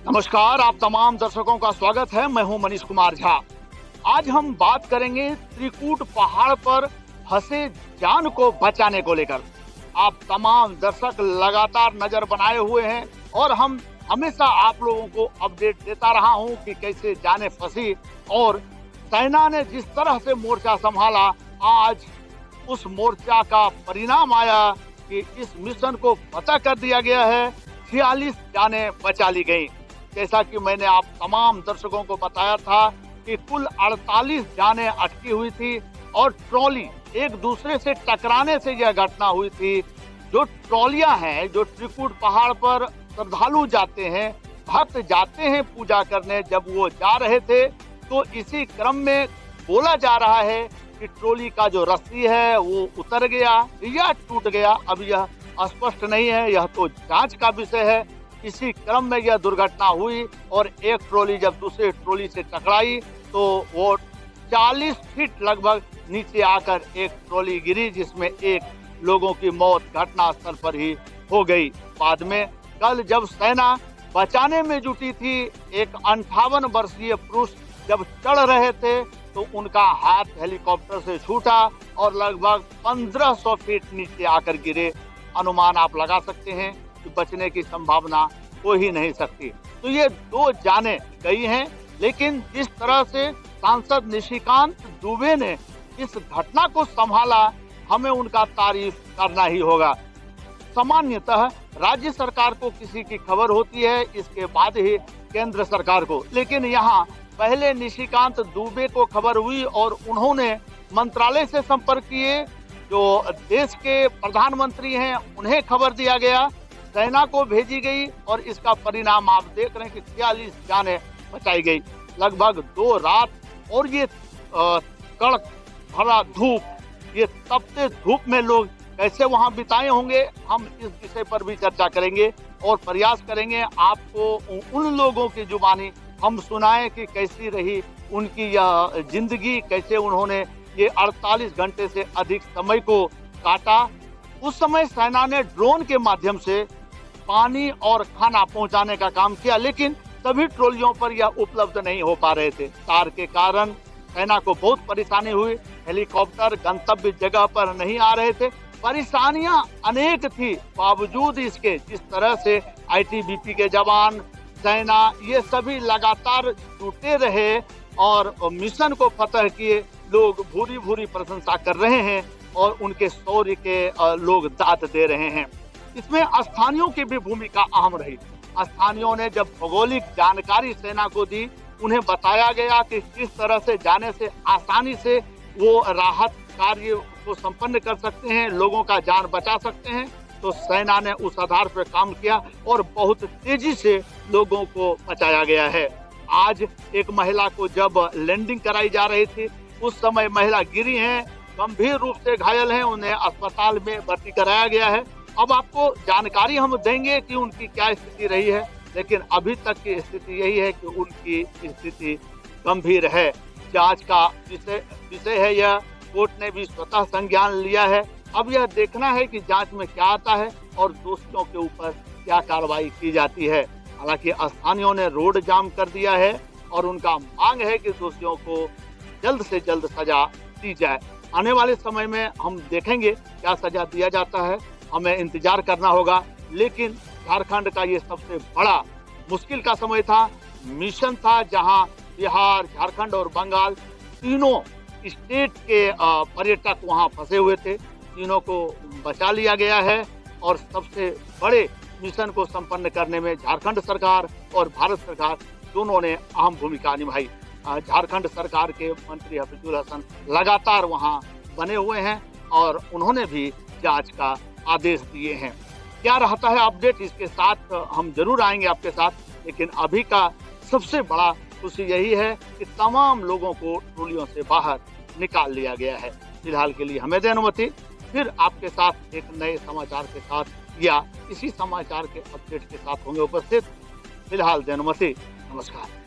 नमस्कार, आप तमाम दर्शकों का स्वागत है। मैं हूं मनीष कुमार झा। आज हम बात करेंगे त्रिकूट पहाड़ पर फंसे जान को बचाने को लेकर। आप तमाम दर्शक लगातार नजर बनाए हुए हैं और हम हमेशा आप लोगों को अपडेट देता रहा हूं कि कैसे जाने फंसी और सेना ने जिस तरह से मोर्चा संभाला, आज उस मोर्चा का परिणाम आया कि इस मिशन को फतह कर दिया गया है। 46 जानें बचा ली गई। जैसा कि मैंने आप तमाम दर्शकों को बताया था कि कुल 48 जानें अटकी हुई थी और ट्रॉली एक दूसरे से टकराने से यह घटना हुई थी। जो ट्रॉलियां हैं, जो त्रिकूट पहाड़ पर श्रद्धालु जाते हैं, भक्त जाते हैं पूजा करने, जब वो जा रहे थे तो इसी क्रम में बोला जा रहा है कि ट्रॉली का जो रस्सी है वो उतर गया या टूट गया। अब यह स्पष्ट नहीं है, यह तो जांच का विषय है। इसी क्रम में यह दुर्घटना हुई और एक ट्रॉली जब दूसरे ट्रॉली से टकराई तो वो 40 फीट लगभग नीचे आकर एक ट्रॉली गिरी, जिसमें एक लोगों की मौत घटनास्थल पर ही हो गई। बाद में कल जब सेना बचाने में जुटी थी, एक 58 वर्षीय पुरुष जब चढ़ रहे थे तो उनका हाथ हेलीकॉप्टर से छूटा और लगभग 1500 फीट नीचे आकर गिरे। अनुमान आप लगा सकते हैं कि बचने की संभावना हो ही नहीं सकती। तो ये 2 जानें गई हैं, लेकिन जिस तरह से सांसद निशिकांत दुबे ने इस घटना को संभाला, हमें उनका तारीफ करना ही होगा। सामान्यतः राज्य सरकार को किसी की खबर होती है, इसके बाद ही केंद्र सरकार को, लेकिन यहाँ पहले निशिकांत दुबे को खबर हुई और उन्होंने मंत्रालय से संपर्क किए। जो देश के प्रधानमंत्री हैं उन्हें खबर दिया गया, सेना को भेजी गई और इसका परिणाम आप देख रहे हैं कि 46 जानें बचाई गई। लगभग 2 रात और ये कड़क भरा धूप, ये तपते धूप में लोग कैसे वहां बिताए होंगे, हम इस विषय पर भी चर्चा करेंगे और प्रयास करेंगे आपको उन लोगों की जुबानी हम सुनाएं कि कैसी रही उनकी यह जिंदगी, कैसे उन्होंने ये 48 घंटे से अधिक समय को काटा। उस समय सेना ने ड्रोन के माध्यम से पानी और खाना पहुंचाने का काम किया, लेकिन सभी ट्रॉलियों पर यह उपलब्ध नहीं हो पा रहे थे। तार के कारण सेना को बहुत परेशानी हुई, हेलीकॉप्टर गंतव्य जगह पर नहीं आ रहे थे। परेशानियां अनेक थी, बावजूद इसके जिस तरह से आईटीबीपी के जवान, सेना, ये सभी लगातार जुटे रहे और मिशन को फतह किए। लोग भूरी भूरी प्रशंसा कर रहे हैं और उनके शौर्य के लोग दाद दे रहे हैं। इसमें स्थानीयों की भी भूमिका अहम रही। स्थानीयों ने जब भौगोलिक जानकारी सेना को दी, उन्हें बताया गया कि किस तरह से जाने से आसानी से वो राहत कार्य को संपन्न कर सकते हैं, लोगों का जान बचा सकते हैं। तो सेना ने उस आधार पर काम किया और बहुत तेजी से लोगों को बचाया गया है। आज एक महिला को जब लैंडिंग कराई जा रही थी, उस समय महिला गिरी हैं, गंभीर रूप से घायल हैं, उन्हें अस्पताल में भर्ती कराया गया है। अब आपको जानकारी हम देंगे कि उनकी क्या स्थिति रही है, लेकिन अभी तक की स्थिति यही है कि उनकी स्थिति गंभीर है। जांच का विषय है यह, कोर्ट ने भी स्वतः संज्ञान लिया है। अब यह देखना है कि जांच में क्या आता है और दोषियों के ऊपर क्या कार्रवाई की जाती है। हालांकि स्थानीयों ने रोड जाम कर दिया है और उनका मांग है कि दोषियों को जल्द से जल्द सजा दी जाए। आने वाले समय में हम देखेंगे क्या सजा दिया जाता है, हमें इंतजार करना होगा। लेकिन झारखंड का ये सबसे बड़ा मुश्किल का समय था, मिशन था, जहां बिहार, झारखंड और बंगाल तीनों स्टेट के पर्यटक वहां फंसे हुए थे। तीनों को बचा लिया गया है और सबसे बड़े मिशन को संपन्न करने में झारखंड सरकार और भारत सरकार दोनों ने अहम भूमिका निभाई। झारखंड सरकार के मंत्री हफीजुल हसन लगातार वहां बने हुए हैं और उन्होंने भी जांच का आदेश दिए हैं। क्या रहता है अपडेट, इसके साथ हम जरूर आएंगे आपके साथ, लेकिन अभी का सबसे बड़ा खुशी यही है कि तमाम लोगों को ट्रॉलियों से बाहर निकाल लिया गया है। फिलहाल के लिए हमें दें अनुमति, फिर आपके साथ एक नए समाचार के साथ या इसी समाचार के अपडेट के साथ होंगे उपस्थित। फिलहाल दें अनुमति, नमस्कार।